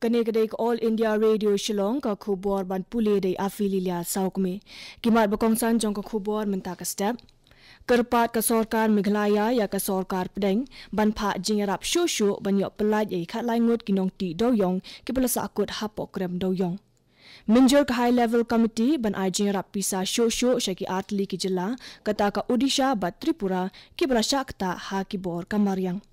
Kene All India Radio Shillong ka khubor ban pule de afililia saukme kimat bakongsan jong ka khubor menta ka step kerpat ka sorkar Meghalaya ya ka sorkar Pedeng ban pha jingarap shosho ban yo pelaj ai khat lai ngot kinong ti doyong ki pelasa akut hapokrem doyong Minjor ka high level committee ban ai jingarap pisa shosho shaki atli ki jilla kata ka Odisha bat Tripura ki belasha kta ha ki bor kamariang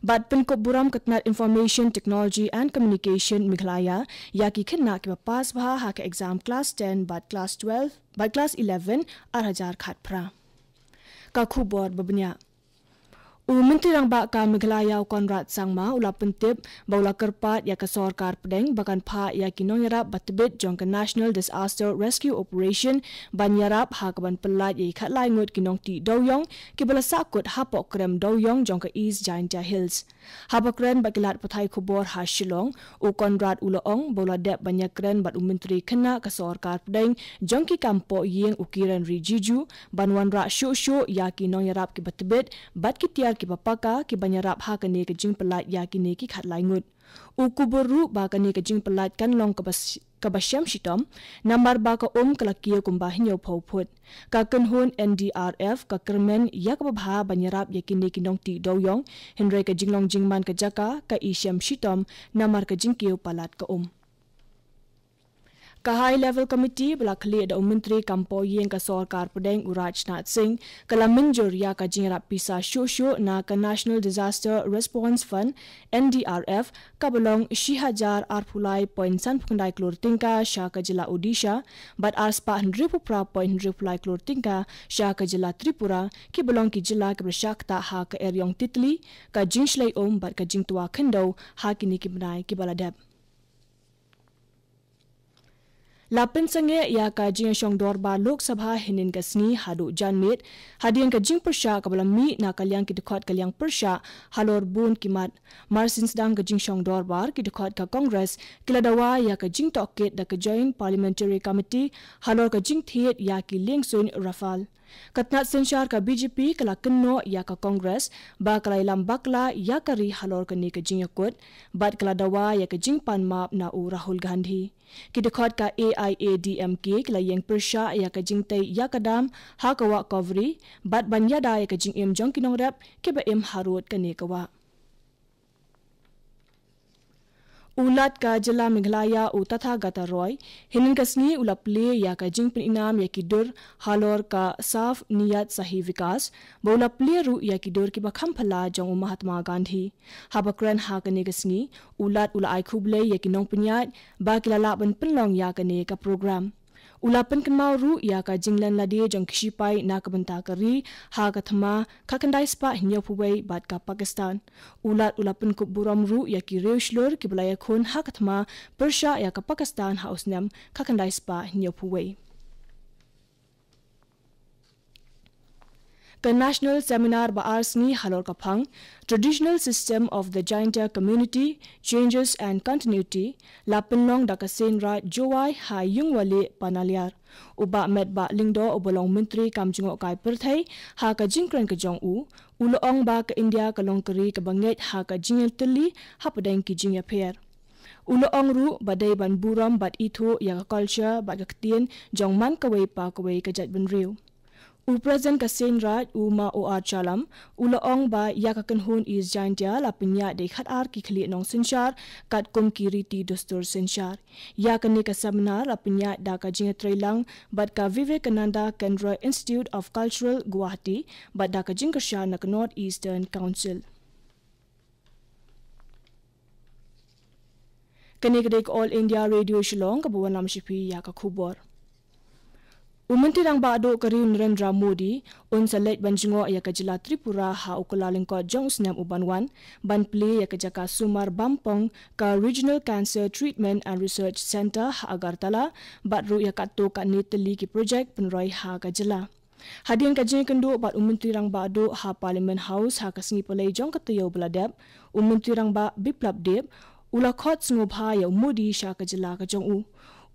Bad Pinkop Buram Katnat Information Technology and Communication Meghalaya Yaki Khinna ki pass bha ha ka exam class 10 bad class 12 bad class 11 arhajar khat pra ka khubor babnya Menteri Rang Ba ka Meghalaya Konrad Sangma ula pentip baula kerpat ya ka sorkar Pedeng bakan pha ya kinong yarap batbit jong ka National Disaster Rescue Operation ban yarap ha ka ban pelaj ya khat lai ngot kinong ti doyong ki bala sakut hapok krem doyong jong ka East Jaintia Hills hapokren bakilat pathai khubor ha Shillong u Konrad uloong baula dep banyak kren bat menteri khna ka sorkar Pedeng jong ki kampo yeng ukiran Rijiju ban wanra sho ya kinong yarap ki batbit bat ki tiar ki papaka ki banyarap ha kane ke jing pelat ya kine ki khat lai ngut u kuburu ba kane ke jing pelat kan long ka basyam shitom nambar ba ka kalakia kumba hinyo phoput ka kanhun NDRF ka kermen ya ka bha banyarap ya kine kinong ti doyong henry ka jinglong jingman ka jaka ka isyam shitom namar ka jingkiu palat ka Ka high level committee belakli ada menteri kampo yeng ka sorkar Pedeng Rajnath Singh kala minjur ya ka jingrap pisa shosho na ka National Disaster Response Fund NDRF ka belong 6000 arpulai point san phundai klor tingka sha ka jila Odisha bat arspa 100 pulai klor tingka sha ka jila Tripura ki belong ki jila ka bersyakta ha ka eryong titli ka jingshlei bat ka jingtua khendo ha kini ki benai ki baladap Lapin sange ya ka jing shong dorba Lok Sabha hinin ka sni hadu janmit hadian ka jing persha ka balam mi na kalyang ki dekhot kalyang persha halor bun kimat marsins dang ka jing shong dorbar ki dekhot ka Congress kiladawa ya ka jing toket da ka Joint Parliamentary Committee halor ka jing thiet ya ki lengsun Rafal Katnat sensyar ka BJP kala kenno ya ka Congress ba kala ilam bakla ya ka ri halor ka ni ka jing yakut bat kala dawa ya ka jing pan map na u Rahul Gandhi ki dekhot ka AIADMK kala yeng persha ya ka jing tai ya ka dam ha ka wa covery bat banyada ya ka jing em jong kinong rap ke ba em harut ka ne ka wa Ulat ka jila Meghalaya u Tathagata Roy hinin kasni ulaple ya ka jing pinam ya kidur halor ka saf niyat sahi vikas bola pleru ya kidur ki bakham phala jong Mahatma Gandhi habakran ha ka ne kasni ulat ula ai khuble ya kinong pinyat ba kilala ban pinlong ya ka ne ka program Ulapan kenmau ru ya ka jinglan ladi jong kishipai na kabenta kari ha ka thama kakandai spa hinyo puwei bat ka Pakistan ulat ulapan kup buram ru ya ki reushlur ki belaya khun ha ka thama persha ya ka Pakistan ha usnam kakandai spa hinyo puwei The National Seminar ba arsni halor kapang Traditional System of the Jaintia Community Changes and Continuity lapinlong dakasenra jowai ha yungwale panaliar uba met ba lingdo obolong menteri kamjingo kai perthai ha ka jingkran ka jong uloong ba ka India ka longkari ka banget ha ka jingel tili ha padang ki jingya pher uloong ru badai ban buram bat itho ya ka culture ba ka ktien jong man ka wei pa ka wei ka jat ban riu Present ka Senraj Uma O.R. Chalam uloong ba ya ka kanhun is Jaintia lapinya de khat ar ki khli nong sinshar kat kum ki riti dostur sinshar ya ka ne ka seminar lapinya da ka jing trailang bat ka Vivekananda Kendra Institute of Cultural Guwahati bat da ka jing ka sha na North Eastern Council Kanegdek All India Radio Shillong ka buwan lam shipi ya ka khubor Menteri Rang Ba do kari Narendra Modi un salet banjingo ya ka jila Tripura ha ukulalingko jong snam ubanwan ban ple ya ka jaka Sumar Bampong ka Regional Cancer Treatment and Research Center ha Agartala batru ya ka to ka neteli ki project penroi ha ka jila Hadian ka jeng kendo bat Menteri Rang Ba do ha Parliament House ha ka singi pelai jong ka tayo beladap Menteri Rang Ba Biplap Deb ulakot sngobha ya Modi sha ka jila ka jong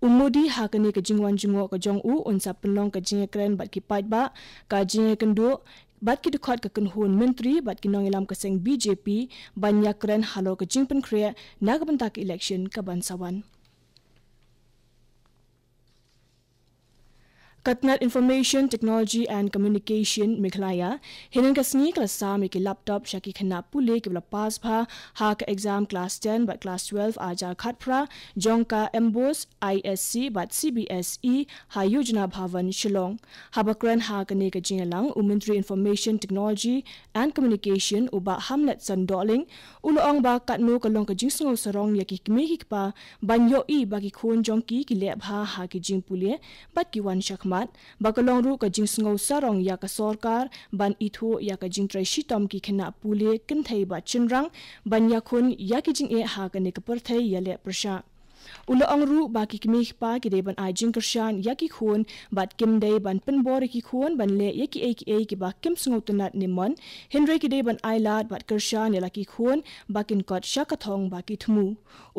Umudi ha kani ka jingwan jingo ka jong unsa penlong ka jing kren bat ki pat ba ka jing kendo bat ki dekat ke kenhun menteri bat ki nong ilam keseng BJP banyak keren halo ke jingpen krea na ke bentak election ke bansawan. Katnat Information Technology and Communication Meghalaya hinan kasni kelas sam ki laptop syaki khana pule ki bla pass pha ha ka exam class 10 but class 12 ajar khatpra jongka embos ISC but CBSE ha yojana bhavan Shillong habakran ha ka ne ka jingalang Ministry Information Technology and Communication uba Hamlet Sandoling ulong ba katno kalong ka jingsngo sarong yaki kme ki pa banyo i ba ki khon jongki ki le bha ha ki jingpule bat ki wan shak bakalong ru ka jingsngo sarong ya ka sarkar ban itho ya ka jingtrai shitom ki khena pule kinthai ba chinrang ban yakhun ya ki jing e ha ka ne ka parthai yale prasha ulo angru ba ki kmi pa ki de ban ai jing kershan ya ki khun bat kim dei ban pen bor ki khun ban le ya ki ki ba kim sngo tunat nimon henry ki de ban ai lat bat kershan ya la ki khun ba kin kot shakathong ba ki thmu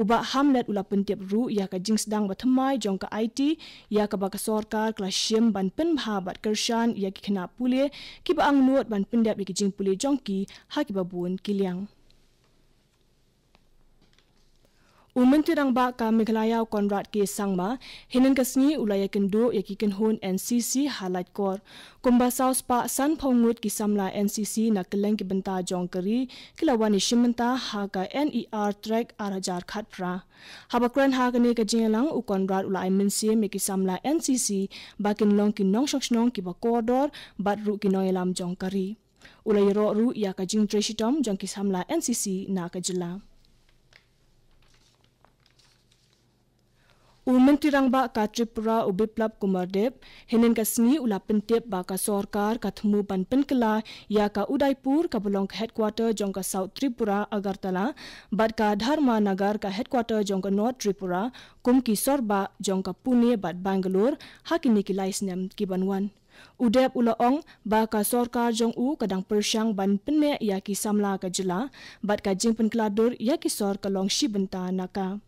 uba hamlet ula pentep ru ya ka jingsdang ba thamai jong ka IT ya ka ba ka sarkar klashim ban pen bha bat kershan ya ki khna pule ki ba ang nuot ban pendep ki jing pule jong ki ha ki ba bun kiliang Umentirang ba ka Meghalaya Konrad ke sangma hinan kasni ulaya kendo yakikan hon NCC highlight kor kumba saus pa san phongut ki samla NCC na keleng ki benta jongkari kilawani shimenta ha ka NER track arajar khatpra habakran ha ka ne ka jingalang u Konrad ulai minse me ki samla NCC bakin long ki nong shokshnong ki ba koridor bat ru ki noyalam jongkari ulai ro ru ya ka jing treshitom jong ki samla NCC na ka jila Umentirang ba ka Tripura ubiplap Kumardep hinan kasni ula pentep ba ka sarkar ka thmu ban penkala ya ka Udaipur ka belong ka headquarter jong ka South Tripura Agartala bat ka Dharma Nagar ka headquarter jong ka North Tripura kum ki sorba jong ka Pune bat Bangalore hakini ki laisnem ki banwan Udep ulaong ba ka sarkar jong u kadang persyang ban penne ya ki samla ka jila bat ka jing penkladur ya ki sor ka long shibenta naka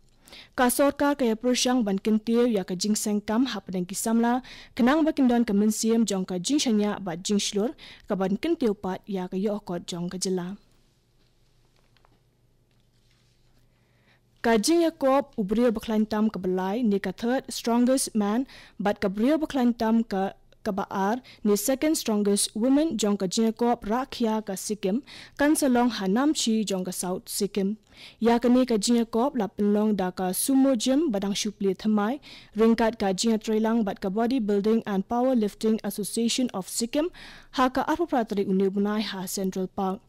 ka sarkar kaya persyang ban kentir ya ka jingseng kam hapdang kisamla kenang bakindon ka mensiam jong ka jingshanya ba jingshlur ka ban kentiu pat ya ka yokot jong ka jela ka jing Yakob ubriel baklantam ka belai ni ka third strongest man but ka briel baklantam ka kabaar ni second strongest woman jong ka Jacob Rakhia ka Sikkim kansalong Hanamchi jong ka South Sikkim ya ka ni ka Jacob la penlong da ka sumo gym badang shupli thamai ringkat ka jinga trailang bat ka bodybuilding and powerlifting association of Sikkim ha ka arpratri unibunai ha Central Park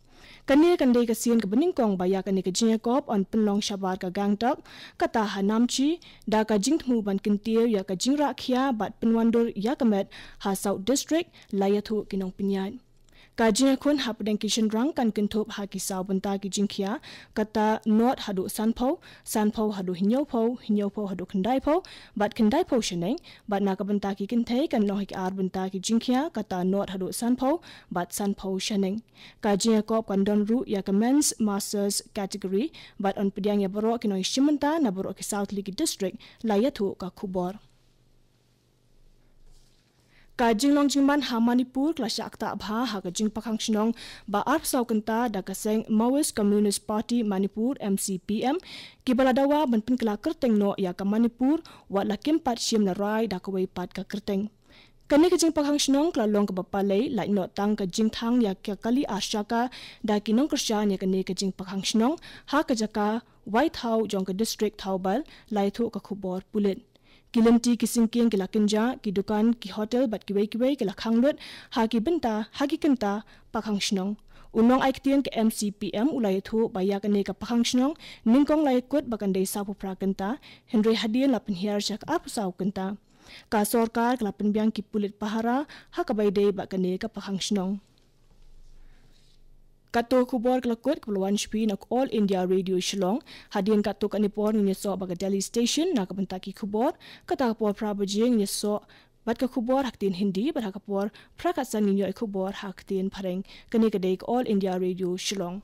Kani kandai kasian ke beningkong baya kani ke Jacob on penlong shabar ka Gangtok kata Hanamchi da ka jingtmu ban kentir ya ka jingrakhia bat penwandur ya kamet ha South District layathu kinong pinyat ka jingkhun hapdeng kishan rang kan kentop ha ki saw banta ki jingkhia kata not hadu sanpho hadu hinyopho hadu khandaipo bat khandaipo sheneng bat na ka banta ki kinthe kan no ki ar banta ki jingkhia kata not hadu sanpho bat sanpho sheneng ka jingkop kan don ru ya ka men's masters category bat on pediang ya boro ki no shimanta na boro ki South League District layathu ka khubor ka jinglong jingban ha Manipur klasya akta bha ha ka jing pakhang shnong ba arp saw kanta da ka seng Maoist Communist Party Manipur MCPM ki baladawa ban pin kala kerteng no ya ka Manipur wa la kempat shim na rai da ka wei pat ka kerteng kani ka jing pakhang shnong kla long ka bapalei lai no tang ka jing thang ya ka kali ashaka da ki nong kersha ne ka ne ka jing pakhang shnong ha ka jaka White House jong ka district Thaubal lai thu ka khubor pulit Kilanti kisingking kila kinja ki dukan ki hotel bat kiwei kila khanglut ha ki benta ha ki kenta pakhang shnong unong aiktien ke MCPM ulai thu baya kane ka pakhang shnong ningkong lai kut bakandei sapu prakanta Henry Hadian lapin hiar jak apusau kenta ka sarkar lapin biang ki pulit pahara ha ka baidei bakane ka pakhang shnong Kato kubor kelakut kepuluan shpi nak All India Radio Shillong hadian kato kanipor ni so baga Delhi Station nak bentaki kubor kata kapor prabajing ni so bat ka kubor haktin Hindi bat kapor prakatsan ninyo kubor haktin pareng kani kadai All India Radio Shillong